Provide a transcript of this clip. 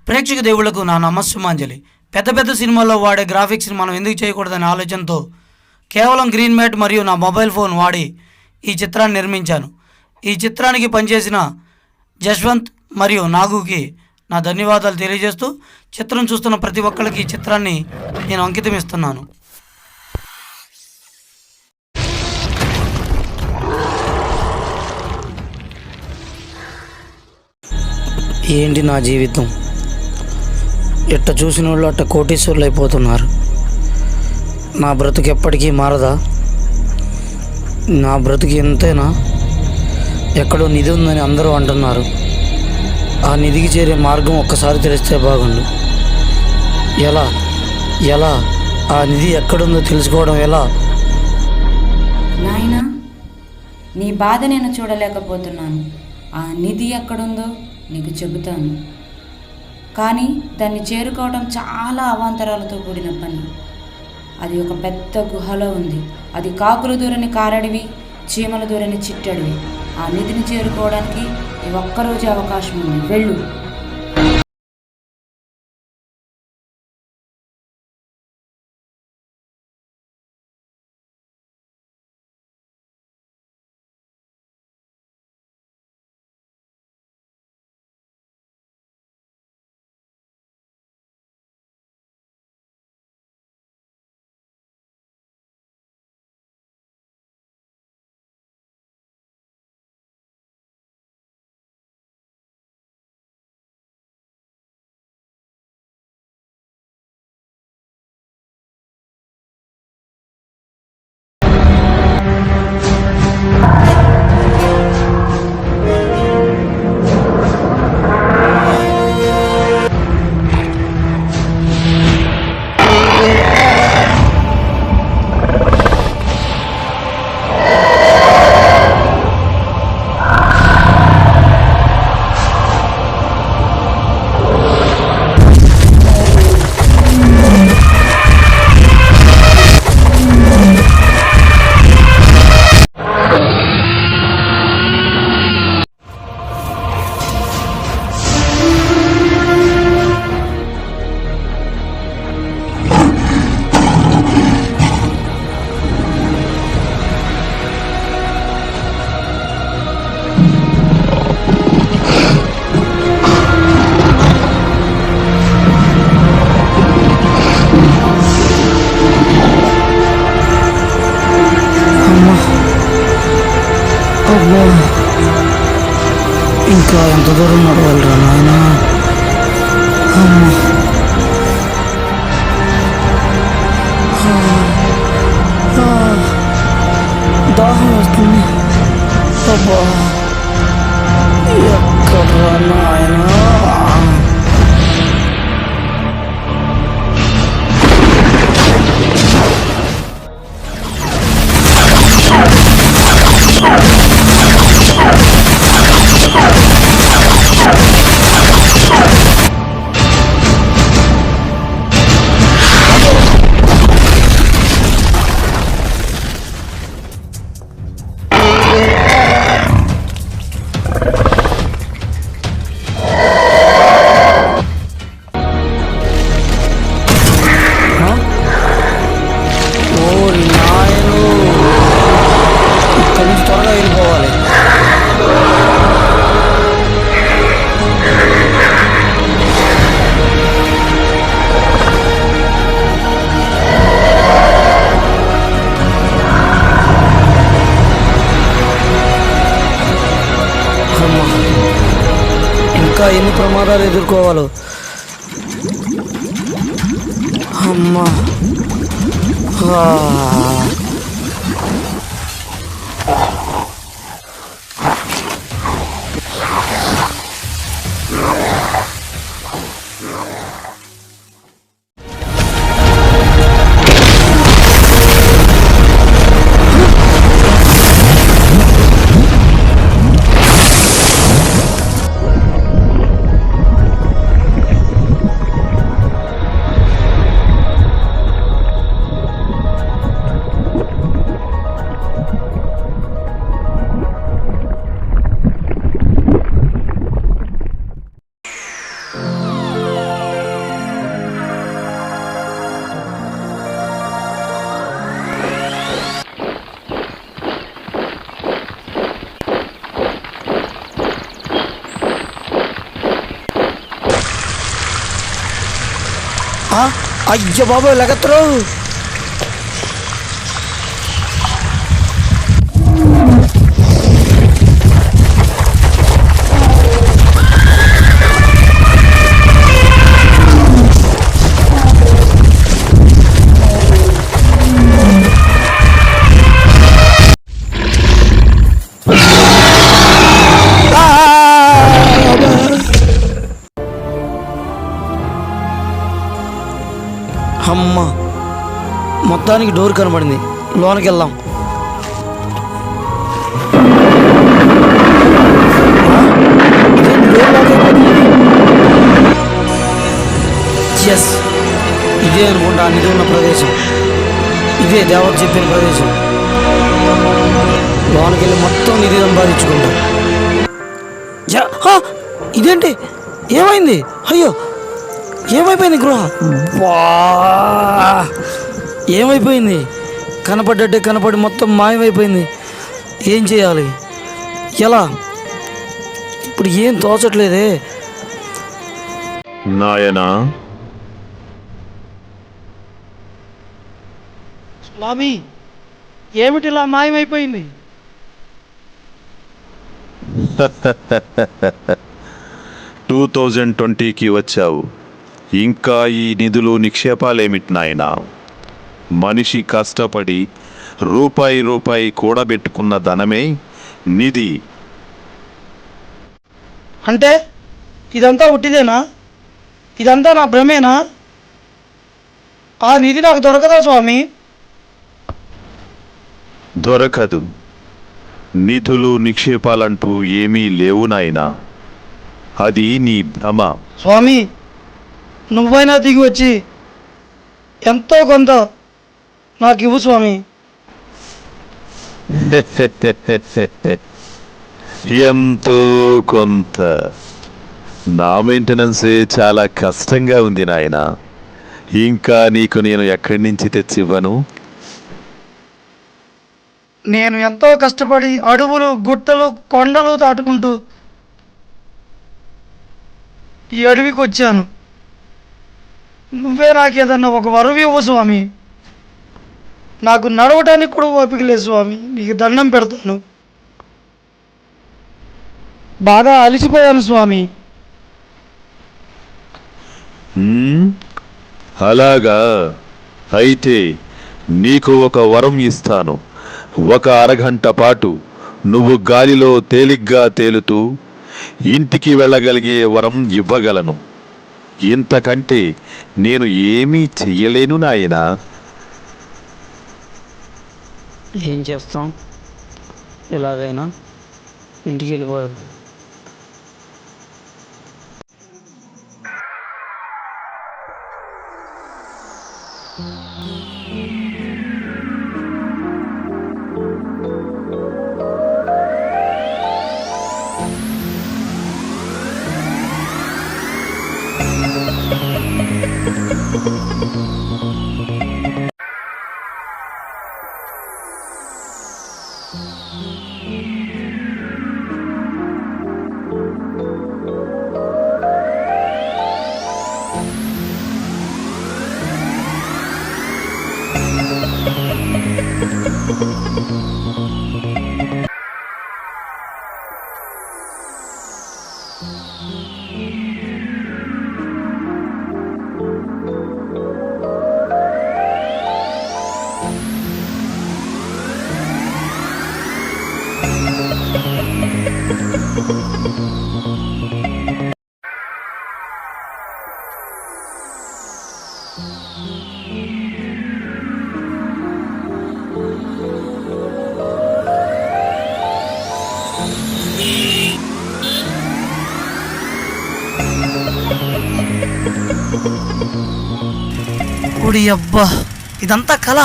ప్రేక్షక దేవుళ్లకు నా నమస్సుమాంజలి. పెద్ద పెద్ద సినిమాల్లో వాడే గ్రాఫిక్స్ని మనం ఎందుకు చేయకూడదనే ఆలోచనతో కేవలం గ్రీన్ మ్యాట్ మరియు నా మొబైల్ ఫోన్ వాడి ఈ చిత్రాన్ని నిర్మించాను. ఈ చిత్రానికి పనిచేసిన జశ్వంత్ మరియు నాగుకి నా ధన్యవాదాలు తెలియజేస్తూ చిత్రం చూస్తున్న ప్రతి ఒక్కరికి ఈ చిత్రాన్ని నేను అంకితం ఇస్తున్నాను. ఏంటి నా జీవితం, ఎట్ట చూసిన వాళ్ళు అట్ట కోటీశ్వరులు అయిపోతున్నారు. నా బ్రతుకు ఎప్పటికీ మారదా? నా బ్రతుకు ఎంతేనా? ఎక్కడో నిధి ఉందని అందరూ అంటున్నారు. ఆ నిధికి చేరే మార్గం ఒక్కసారి తెలిస్తే బాగుండు. ఎలా ఎలా ఆ నిధి ఎక్కడుందో తెలుసుకోవడం ఎలా? నాయనా, నీ బాధ నేను చూడలేకపోతున్నాను. ఆ నిధి ఎక్కడుందో నీకు చెబుతాను, కానీ దాన్ని చేరుకోవడం చాలా అవాంతరాలతో కూడిన పని. అది ఒక పెద్ద గుహలో ఉంది. అది కాకులు దూరని కారడివి, చీమల దూరని చిట్టడివి. ఆ నిధిని చేరుకోవడానికి ఈ ఒక్కరోజు అవకాశం ఉంది. వెళ్ళు. ఇంకా ఎంత దూరం నడవాలిరా నాయనా? దాహం వస్తుంది. అబ్బా, ఎక్కడ్రా నాయనా? ఇంకా ఎన్ని ప్రమాదాలు ఎదుర్కోవాలో. అమ్మా, అయ్య బాబు లెగత్రు. అమ్మ, మొత్తానికి డోర్ కనబడింది. లోనికి వెళ్దాం. ఎస్, ఇదే అనుకుంటా నిధి ఉన్న ప్రదేశం. ఇదే దేవత చెప్పిన ప్రదేశం. లోనికి వెళ్ళి మొత్తం నిధి సంపాదించుకుంటాం. ఇదేంటి, ఏమైంది? అయ్యో, ఏమైపోయింది గృహ? ఏమైపోయింది? కనపడ్డట్టే కనపడి మొత్తం మాయమైపోయింది. ఏం చేయాలి? ఎలా? ఇప్పుడు ఏం తోచట్లేదే. నాయనా, స్వామి, ఏమిటిలా మాయమైపోయింది? 2020కి వచ్చావు, ఇంకా ఈ నిధులు నిక్షేపాలేమిటి నాయనా? మనిషి కష్టపడి రూపాయి రూపాయి కూడబెట్టుకున్న ధనమే నిధి. అంటే ఇదంతా ఉట్టిదేనా? ఇదంతా నా భ్రమేనా? ఆ నిధి నాకు దొరకదా స్వామి? దొరకదు. నిధులు నిక్షేపాలంటూ ఏమీ లేవు నాయనా. అది నీ భ్రమ. స్వామి, నువ్వైనా దిగి వచ్చి ఎంతో కొంత నాకు ఇవ్వు స్వామి. ఎంతో కొంత? నా మెయింటెనెన్సే చాలా కష్టంగా ఉంది నాయన. ఇంకా నీకు నేను ఎక్కడి నుంచి తెచ్చివ్వను? నేను ఎంతో కష్టపడి అడవులు, గుట్టలు, కొండలు దాటుకుంటూ ఈ అడవికి వచ్చాను. నువ్వే నాకేదన్నా ఒక వరం ఇవ్వు స్వామి. నాకు నడవడానికి కూడా ఓపిక లేదు స్వామి. నీకు దండం పెడతాను. బాగా అలసిపోయాను స్వామి. అలాగా? అయితే నీకు ఒక వరం ఇస్తాను. ఒక అరగంట పాటు నువ్వు గాలిలో తేలిగ్గా తేలుతూ ఇంటికి వెళ్ళగలిగే వరం ఇవ్వగలను. ఇంతకంటే నేను ఏమీ చెయ్యలేను నాయనా. ఏం చేస్తాం, ఎలాగైనా ఇంటికి వెళ్ళిపోయారు. ఓడి అబ్బా, ఇదంతా కళ.